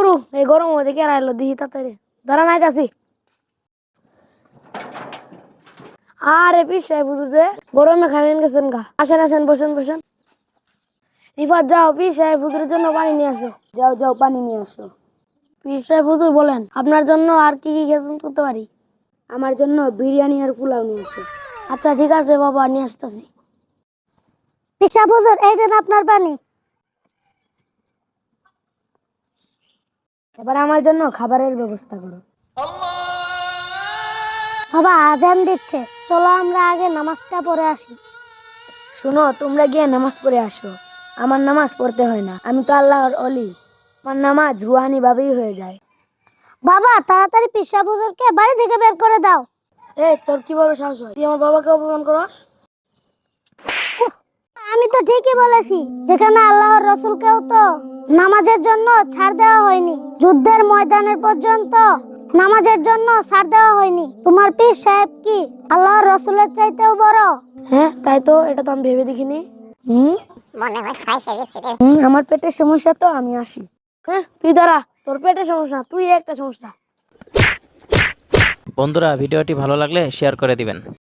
ধরু এই গরম মধ্যে কে আইলো দিহি তাড়াতাড়ি দাঁড়া নাইতাছি। আরে পীর সাহেব হুজুর যে গরমে খাবেন গেছেন গা। আসেন আসেন বসেন বসেন। রিফাত যাও পীর সাহেব হুজুরের জন্য পানি নিয়ে আসো। যাও যাও পানি নিয়ে আসো। পীর সাহেব হুজুর বলেন আপনার জন্য আর কি কি খেয়েছেন করতে পারি? আমার জন্য বিরিয়ানি আর পোলাও নিয়ে আসো। আচ্ছা ঠিক আছে বাবা নিয়ে আসতেছি। পীর সাহেব হুজুর এই দেন আপনার পানি। এবার আমার জন্য খাবারের ব্যবস্থা করো। বাবা আজান দিচ্ছে, চলো আমরা আগে নামাজটা পড়ে আসি। শোনো তোমরা গিয়ে নামাজ পড়ে আসো। আমার নামাজ পড়তে হয় না, আমি তো আল্লাহর অলি। আমার নামাজ রুহানি ভাবেই হয়ে যায়। বাবা তাড়াতাড়ি পীর সাহেব হুজুরকে বাড়ি থেকে বের করে দাও। এই তোর কিভাবে সাহস হয় তুই আমার বাবাকে অপমান করস? আমি তো ঠিকই বলেছি, যেখানে আল্লাহর রসুলকেও তো নামাজের জন্য ছাড় দেওয়া হয়নি, যুদ্ধের ময়দানের পর্যন্ত নামাজের জন্য ছাড় দেওয়া হয়নি। তোমার পীর সাহেব কি আল্লাহর রসুলের চাইতেও বড়? হ্যাঁ তাই তো, এটা তো আমি ভেবে দেখিনি। আমার পেটের সমস্যা তো আমি আসি। হ্যাঁ তুই দাঁড়া, তোর পেটের সমস্যা তুই একটা সমস্যা। বন্ধুরা ভিডিওটি ভালো লাগলে শেয়ার করে দিবেন।